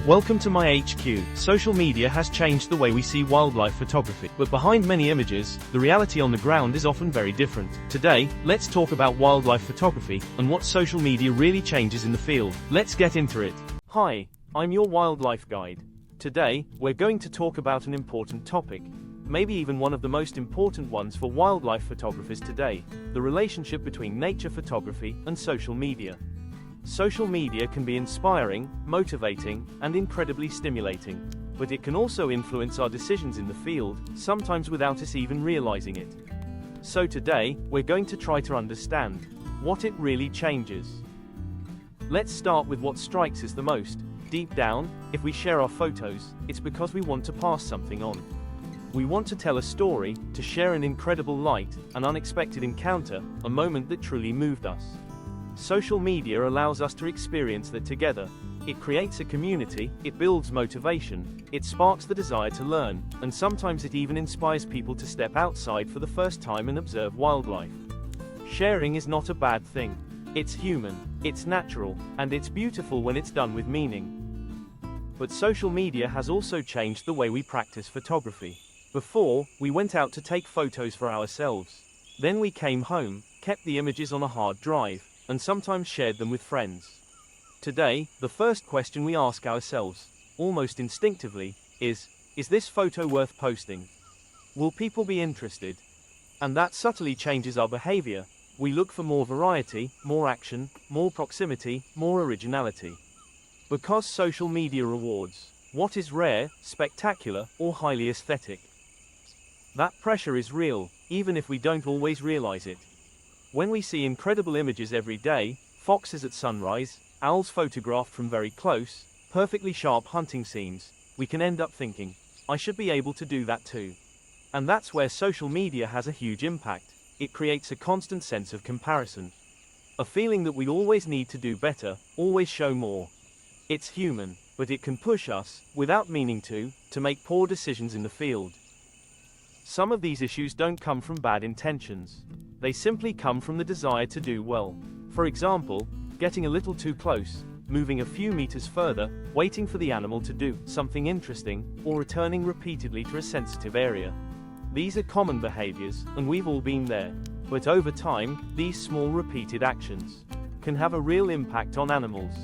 Welcome to my HQ. Social media has changed the way we see wildlife photography, but behind many images, the reality on the ground is often very different. Today, let's talk about wildlife photography and what social media really changes in the field. Let's get into it. Hi, I'm your wildlife guide. Today, we're going to talk about an important topic, maybe even one of the most important ones for wildlife photographers today: the relationship between nature photography and social media. Social media can be inspiring, motivating, and incredibly stimulating, but it can also influence our decisions in the field, sometimes without us even realizing it. So today, we're going to try to understand what it really changes. Let's start with what strikes us the most. Deep down, if we share our photos, it's because we want to pass something on. We want to tell a story, to share an incredible light, an unexpected encounter, a moment that truly moved us. Social media allows us to experience that together. It creates a community, it builds motivation, it sparks the desire to learn, and sometimes it even inspires people to step outside for the first time and observe wildlife. Sharing is not a bad thing. It's human, it's natural, and it's beautiful when it's done with meaning. But social media has also changed the way we practice photography. Before, we went out to take photos for ourselves. Then we came home, kept the images on a hard drive, and sometimes shared them with friends. Today, the first question we ask ourselves, almost instinctively, is this photo worth posting? Will people be interested? And that subtly changes our behavior. We look for more variety, more action, more proximity, more originality. Because social media rewards what is rare, spectacular, or highly aesthetic. That pressure is real, even if we don't always realize it. When we see incredible images every day, foxes at sunrise, owls photographed from very close, perfectly sharp hunting scenes, we can end up thinking, I should be able to do that too. And that's where social media has a huge impact. It creates a constant sense of comparison. A feeling that we always need to do better, always show more. It's human, but it can push us, without meaning to make poor decisions in the field. Some of these issues don't come from bad intentions. They simply come from the desire to do well. For example, getting a little too close, moving a few meters further, waiting for the animal to do something interesting, or returning repeatedly to a sensitive area. These are common behaviors, and we've all been there. But over time, these small repeated actions can have a real impact on animals.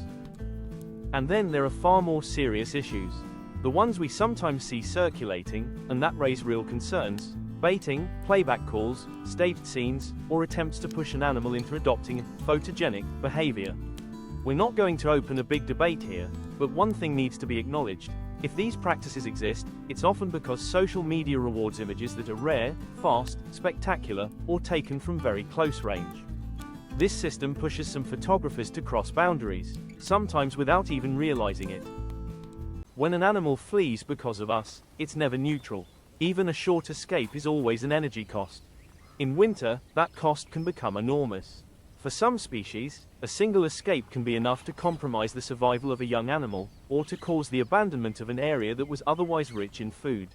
And then there are far more serious issues. The ones we sometimes see circulating, and that raise real concerns: baiting, playback calls, staged scenes, or attempts to push an animal into adopting photogenic behavior. We're not going to open a big debate here, but one thing needs to be acknowledged. If these practices exist, it's often because social media rewards images that are rare, fast, spectacular, or taken from very close range. This system pushes some photographers to cross boundaries, sometimes without even realizing it. When an animal flees because of us, it's never neutral. Even a short escape is always an energy cost. In winter, that cost can become enormous. For some species, a single escape can be enough to compromise the survival of a young animal, or to cause the abandonment of an area that was otherwise rich in food.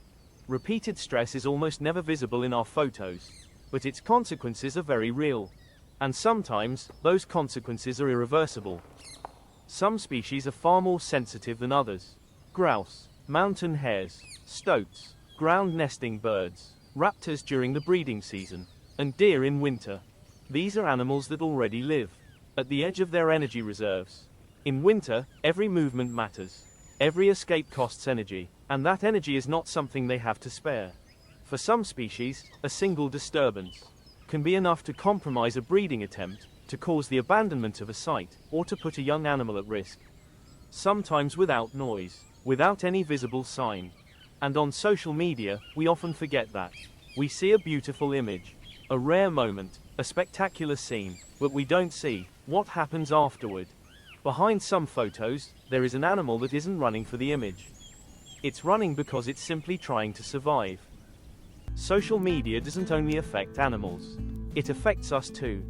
Repeated stress is almost never visible in our photos, but its consequences are very real. And sometimes, those consequences are irreversible. Some species are far more sensitive than others. Grouse, mountain hares, stoats, ground nesting birds, raptors during the breeding season, and deer in winter. These are animals that already live at the edge of their energy reserves. In winter, every movement matters. Every escape costs energy, and that energy is not something they have to spare. For some species, a single disturbance can be enough to compromise a breeding attempt, to cause the abandonment of a site, or to put a young animal at risk. Sometimes without noise, without any visible sign. And on social media, we often forget that. We see a beautiful image, a rare moment, a spectacular scene, but we don't see what happens afterward. Behind some photos, there is an animal that isn't running for the image. It's running because it's simply trying to survive. Social media doesn't only affect animals. It affects us too.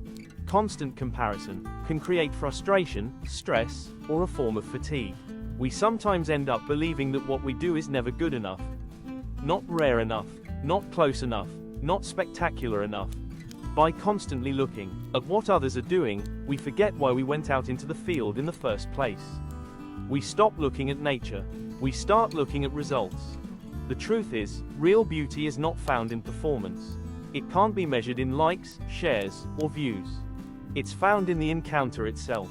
Constant comparison can create frustration, stress, or a form of fatigue. We sometimes end up believing that what we do is never good enough, not rare enough, not close enough, not spectacular enough. By constantly looking at what others are doing, we forget why we went out into the field in the first place. We stop looking at nature. We start looking at results. The truth is, real beauty is not found in performance. It can't be measured in likes, shares, or views. It's found in the encounter itself.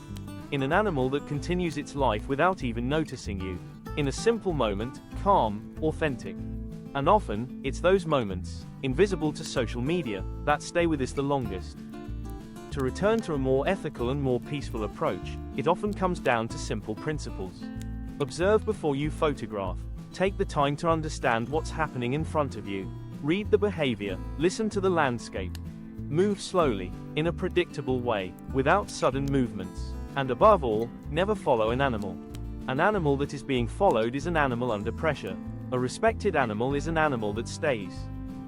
In an animal that continues its life without even noticing you. In a simple moment, calm, authentic. And often, it's those moments, invisible to social media, that stay with us the longest. To return to a more ethical and more peaceful approach, it often comes down to simple principles. Observe before you photograph. Take the time to understand what's happening in front of you. Read the behavior, listen to the landscape. Move slowly, in a predictable way, without sudden movements. And above all, never follow an animal. An animal that is being followed is an animal under pressure. A respected animal is an animal that stays.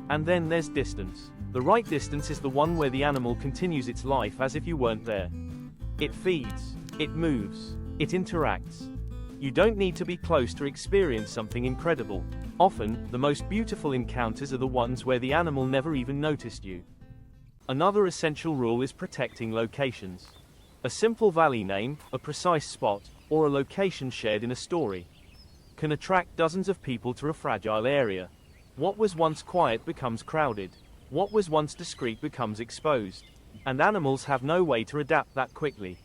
And then there's distance. The right distance is the one where the animal continues its life as if you weren't there. It feeds, it moves, it interacts. You don't need to be close to experience something incredible. Often, the most beautiful encounters are the ones where the animal never even noticed you. Another essential rule is protecting locations. A simple valley name, a precise spot, or a location shared in a story can attract dozens of people to a fragile area. What was once quiet becomes crowded. What was once discreet becomes exposed. And animals have no way to adapt that quickly.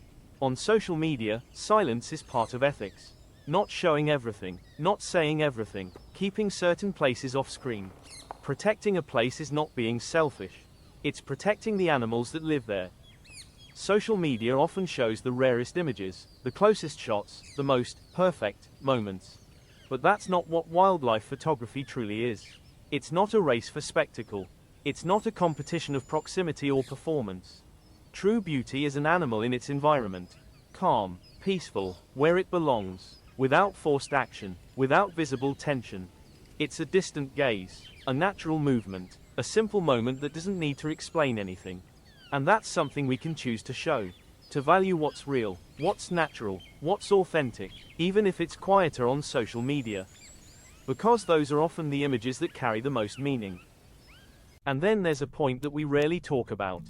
On social media, silence is part of ethics. Not showing everything, not saying everything, keeping certain places off screen. Protecting a place is not being selfish. It's protecting the animals that live there. Social media often shows the rarest images, the closest shots, the most perfect moments. But that's not what wildlife photography truly is. It's not a race for spectacle. It's not a competition of proximity or performance. True beauty is an animal in its environment. Calm, peaceful, where it belongs. Without forced action, without visible tension. It's a distant gaze, a natural movement, a simple moment that doesn't need to explain anything. And that's something we can choose to show. To value what's real, what's natural, what's authentic, even if it's quieter on social media. Because those are often the images that carry the most meaning. And then there's a point that we rarely talk about.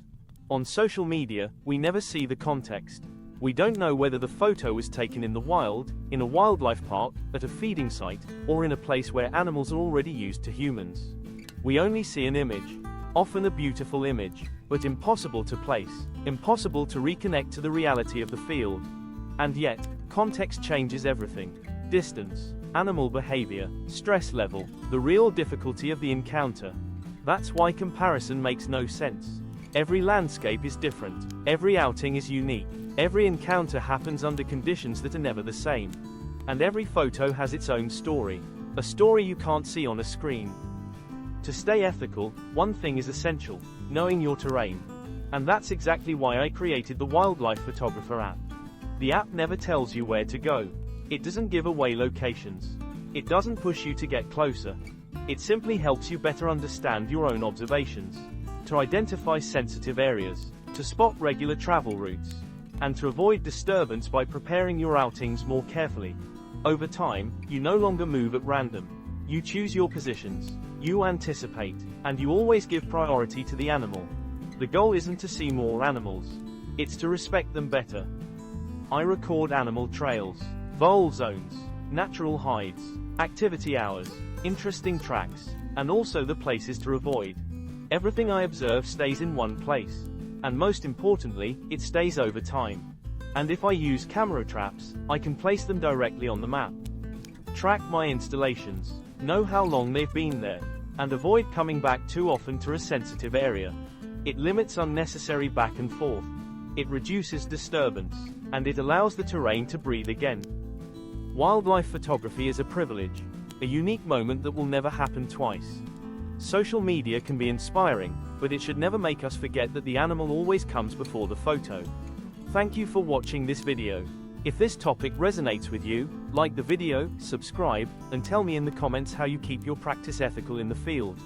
On social media, we never see the context. We don't know whether the photo was taken in the wild, in a wildlife park, at a feeding site, or in a place where animals are already used to humans. We only see an image, often a beautiful image, but impossible to place, impossible to reconnect to the reality of the field. And yet, context changes everything. Distance, animal behavior, stress level, the real difficulty of the encounter. That's why comparison makes no sense. Every landscape is different, every outing is unique. Every encounter happens under conditions that are never the same. And every photo has its own story. A story you can't see on a screen. To stay ethical, one thing is essential: knowing your terrain. And that's exactly why I created the Wildlife Photographer app. The app never tells you where to go. It doesn't give away locations. It doesn't push you to get closer. It simply helps you better understand your own observations. To identify sensitive areas. To spot regular travel routes. And to avoid disturbance by preparing your outings more carefully. Over time, you no longer move at random. You choose your positions, you anticipate, and you always give priority to the animal. The goal isn't to see more animals. It's to respect them better. I record animal trails, vole zones, natural hides, activity hours, interesting tracks, and also the places to avoid. Everything I observe stays in one place. And most importantly, it stays over time. And if I use camera traps, I can place them directly on the map. Track my installations, know how long they've been there, and avoid coming back too often to a sensitive area. It limits unnecessary back and forth. It reduces disturbance, and it allows the terrain to breathe again. Wildlife photography is a privilege, a unique moment that will never happen twice. Social media can be inspiring, but it should never make us forget that the animal always comes before the photo. Thank you for watching this video. If this topic resonates with you, like the video, subscribe, and tell me in the comments how you keep your practice ethical in the field.